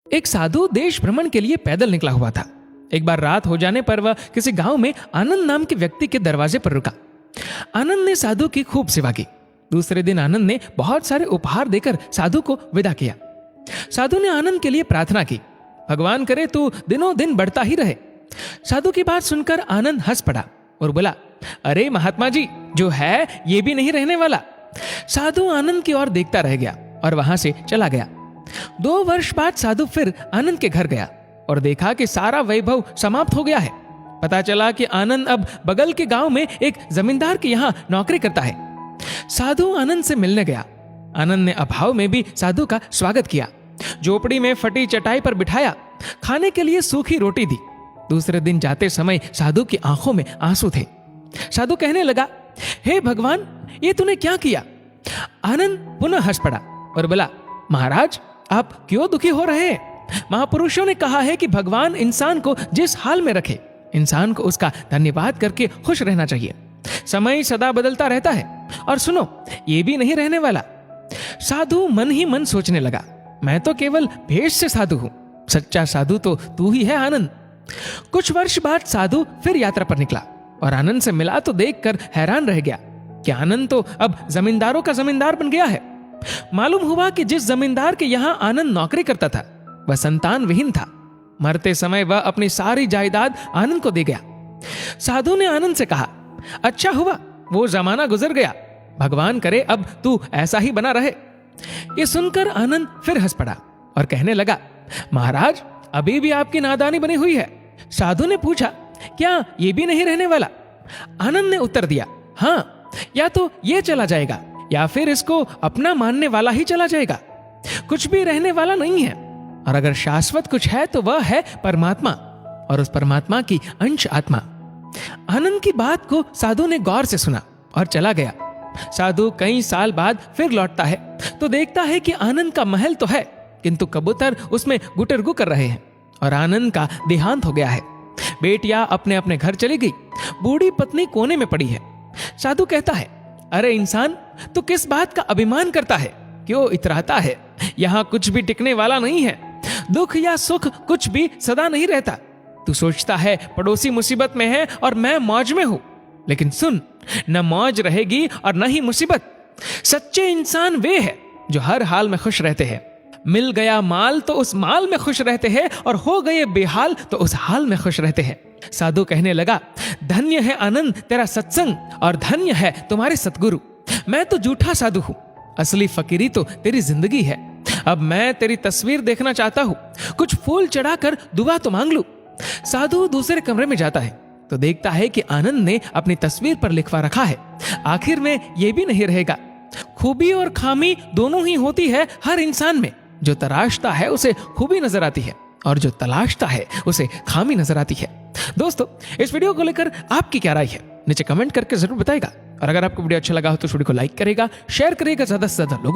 एक साधु देश भ्रमण के लिए पैदल निकला हुआ था। एक बार रात हो जाने पर वह किसी गांव में आनंद नाम के व्यक्ति के दरवाजे पर रुका। आनंद ने साधु की खूब सेवा की। दूसरे दिन आनंद ने बहुत सारे उपहार देकर साधु को विदा किया। साधु ने आनंद के लिए प्रार्थना की, भगवान करे तू दिनों दिन बढ़ता ही रहे। साधु की बात सुनकर आनंद हंस पड़ा और बोला, अरे महात्मा जी, जो है ये भी नहीं रहने वाला। साधु आनंद की ओर देखता रह गया और वहां से चला गया। 2 वर्ष बाद साधु फिर आनंद के घर गया और देखा कि सारा वैभव समाप्त हो गया है। पता चला कि आनंद अब बगल के गांव में एक जमींदार के यहाँ नौकरी करता है। साधु आनंद से मिलने गया। आनंद ने अभाव में भी साधु का स्वागत किया, झोपड़ी में फटी चटाई पर बिठाया, खाने के लिए सूखी रोटी दी। दूसरे दिन जाते समय साधु की आंखों में आंसू थे। साधु कहने लगा, हे भगवान, ये तूने क्या किया? आनंद पुनः हंस पड़ा और बोला, महाराज, आप क्यों दुखी हो रहे हैं? महापुरुषों ने कहा है कि भगवान इंसान को जिस हाल में रखे, इंसान को उसका धन्यवाद करके खुश रहना चाहिए। समय सदा बदलता रहता है और सुनो, ये भी नहीं रहने वाला। साधु मन ही मन सोचने लगा, मैं तो केवल भेष से साधु हूं, सच्चा साधु तो तू ही है आनंद। कुछ वर्ष बाद साधु फिर यात्रा पर निकला और आनंद से मिला तो देखकर हैरान रह गया कि आनंद तो अब जमींदारों का जमींदार बन गया है। मालूम हुआ कि जिस जमींदार के यहाँ आनंद नौकरी करता था वह संतान विहीन था। मरते समय वह अपनी सारी जायदाद आनंद को दे गया। साधु ने आनंद से कहा, अच्छा हुआ वो जमाना गुजर गया, भगवान करे अब तू ऐसा ही बना रहे। ये सुनकर आनंद फिर हंस पड़ा और कहने लगा, महाराज, अभी भी आपकी नादानी बनी हुई है। साधु ने पूछा, क्या ये भी नहीं रहने वाला? आनंद ने उत्तर दिया, हाँ, या तो ये चला जाएगा या फिर इसको अपना मानने वाला ही चला जाएगा। कुछ भी रहने वाला नहीं है, और अगर शाश्वत कुछ है तो वह है परमात्मा, और उस परमात्मा की अंश आत्मा। आनंद की बात को साधु ने गौर से सुना और चला गया। साधु कई साल बाद फिर लौटता है तो देखता है कि आनंद का महल तो है, किंतु कबूतर उसमें गुटरगु कर रहे हैं और आनंद का देहांत हो गया है। बेटियां अपने अपने घर चली गई, बूढ़ी पत्नी कोने में पड़ी है। साधु कहता है, अरे इंसान, तू किस बात का अभिमान करता है? क्यों इतराता है? यहाँ कुछ भी टिकने वाला नहीं है। दुख या सुख कुछ भी सदा नहीं रहता। तू सोचता है पड़ोसी मुसीबत में है और मैं मौज में हूं, लेकिन सुन, न मौज रहेगी और न ही मुसीबत। सच्चे इंसान वे हैं जो हर हाल में खुश रहते हैं। मिल गया माल तो उस माल में खुश रहते हैं, और हो गए बेहाल तो उस हाल में खुश रहते हैं। साधु कहने लगा, धन्य है आनंद तेरा सत्संग, और धन्य है तुम्हारे सतगुरु। मैं तो झूठा साधु हूं, असली फकीरी तो तेरी जिंदगी है। अब मैं तेरी तस्वीर देखना चाहता हूं, कुछ फूल चढ़ाकर दुआ तो मांग लूं। साधु दूसरे कमरे में जाता है तो देखता है कि आनंद ने अपनी तस्वीर पर लिखवा रखा है, आखिर में यह भी नहीं रहेगा। खूबी और खामी दोनों ही होती है हर इंसान में। जो तराशता है उसे खूबी नजर आती है, और जो तलाशता है उसे खामी नजर आती है। दोस्तों, इस वीडियो को लेकर आपकी क्या राय है, नीचे कमेंट करके जरूर बताएगा। और अगर आपको वीडियो अच्छा लगा हो तो वीडियो को लाइक करेगा, शेयर करेगा ज्यादा से ज्यादा लोगों